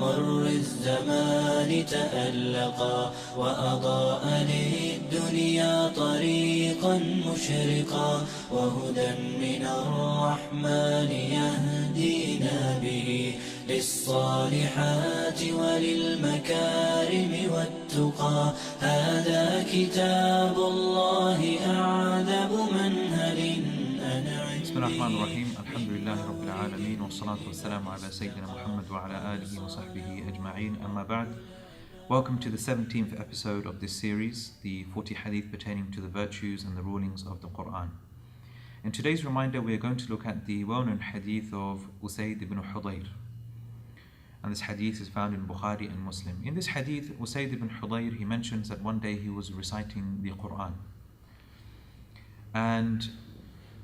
مر الزمان تألقا وأضاء للدنيا طريقا مشرقا وهدى من الرحمن يهدينا به للصالحات وللمكارم والتقى هذا كتاب الله أعذب منهل أنعم بسم الله الرحمن الرحيم الحمد لله رب العالمين والصلاة والسلام على سيدنا محمد وعلى آله وصحبه أجمعين أما بعد. Welcome to the 17th episode of this series, the 40 Hadith pertaining to the virtues and the rulings of the Qur'an. In today's reminder we are going to look at the well-known Hadith of Ustadh ibn Hudayr. And this Hadith is found in Bukhari and Muslim. In this Hadith, Ustadh ibn Hudayr, he mentions that one day he was reciting the Qur'an. And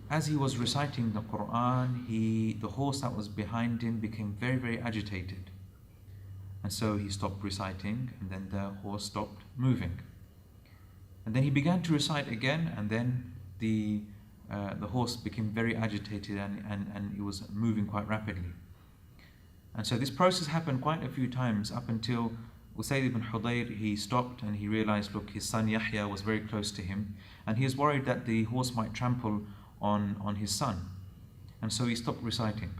as he was reciting the Qur'an, the horse that was behind him became very, very agitated. And so he stopped reciting, and then the horse stopped moving. And then he began to recite again, and then the horse became very agitated and it was moving quite rapidly. And so this process happened quite a few times up until Ustadh ibn Hudayr, he stopped and he realized, look, his son Yahya was very close to him, and he was worried that the horse might trample on his son. And so he stopped reciting.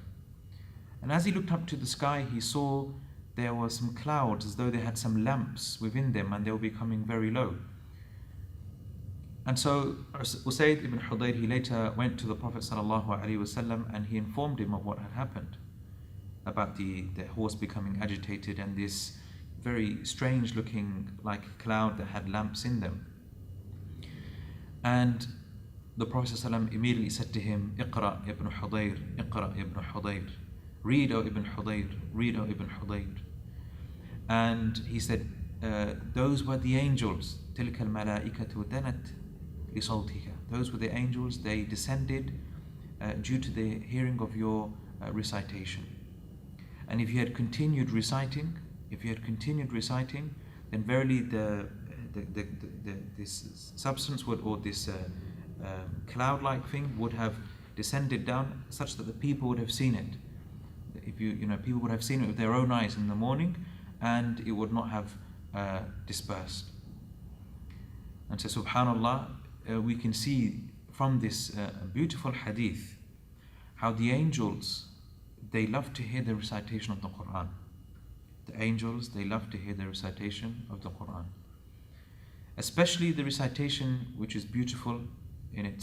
And as he looked up to the sky, he saw there were some clouds as though they had some lamps within them and they were becoming very low. And so Ustadh ibn Hudayr, he later went to the Prophet ﷺ and he informed him of what had happened about the horse becoming agitated and this very strange looking like cloud that had lamps in them. And the Prophet ﷺ immediately said to him, Iqra ibn Hudayr, Iqra ibn Hudayr, read O ibn Hudayr, read O ibn Hudayr. And he said, those were the angels, تلك الملائكة دنت لصوتك. Those were the angels, they descended due to the hearing of your recitation. And if you had continued reciting, then verily this substance would, or this cloud-like thing would have descended down such that the people would have seen it. If people would have seen it with their own eyes in the morning, and it would not have dispersed. And so, subhanallah, we can see from this beautiful hadith how the angels, they love to hear the recitation of the Qur'an. The angels, they love to hear the recitation of the Qur'an. Especially the recitation which is beautiful in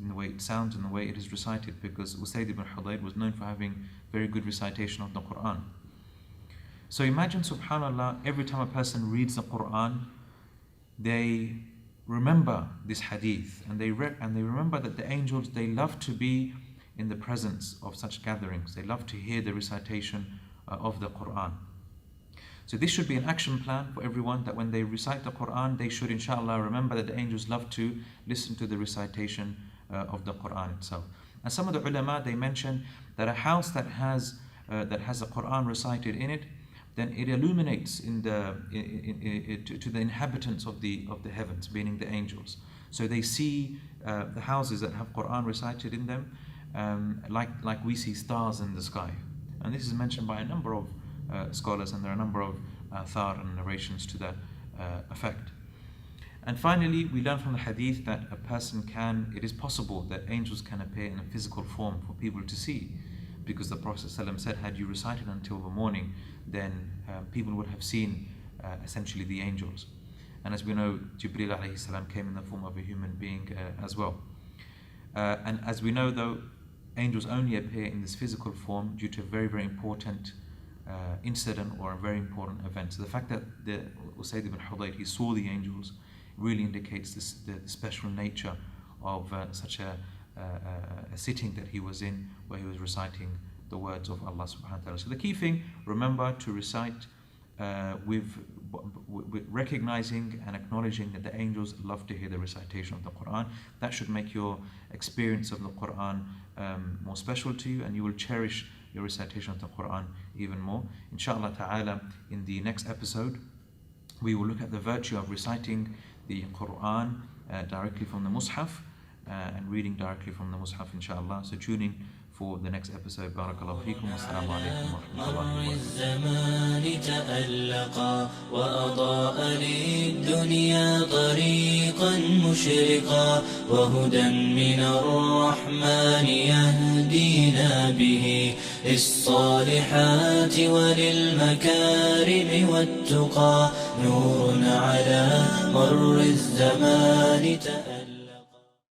the way it sounds and the way it is recited, because Ustadh ibn Hudayr was known for having very good recitation of the Qur'an. So imagine, subhanallah, every time a person reads the Qur'an, they remember this hadith and they remember that the angels, they love to be in the presence of such gatherings. They love to hear the recitation of the Qur'an. So this should be an action plan for everyone, that when they recite the Qur'an, they should inshallah remember that the angels love to listen to the recitation of the Qur'an itself. And some of the ulama, they mention that a house that has the Qur'an recited in it, then it illuminates to the inhabitants of the heavens, meaning the angels. So they see the houses that have Qur'an recited in them, like we see stars in the sky. And this is mentioned by a number of scholars, and there are a number of athar and narrations to that effect. And finally, we learn from the hadith that it is possible that angels can appear in a physical form for people to see, because the Prophet ﷺ said, had you recited until the morning, then people would have seen essentially the angels. And as we know, Jibreel alayhi salam came in the form of a human being as well. And as we know though, angels only appear in this physical form due to a very, very important incident or a very important event. So the fact that Ustadh ibn Hudayr, he saw the angels, really indicates the special nature of such a sitting that he was in, where he was reciting the words of Allah subhanahu wa ta'ala. So the key thing, remember to recite with recognizing and acknowledging that the angels love to hear the recitation of the Qur'an. That should make your experience of the Qur'an more special to you, and you will cherish your recitation of the Qur'an even more. Inshallah ta'ala, in the next episode, we will look at the virtue of reciting the Qur'an directly from the Mus'haf and reading directly from the Mus'haf, inshallah. So tune in for the next episode. Barakallahu feekum. Wassalamu alaikum wa rahmatullahi wa barakatuh. تألقا وأضاء للدنيا طريقا مشرقا وهدى من الرحمن يهدينا به للصالحات وللمكارم والتقى نور على مر الزمان تألقا.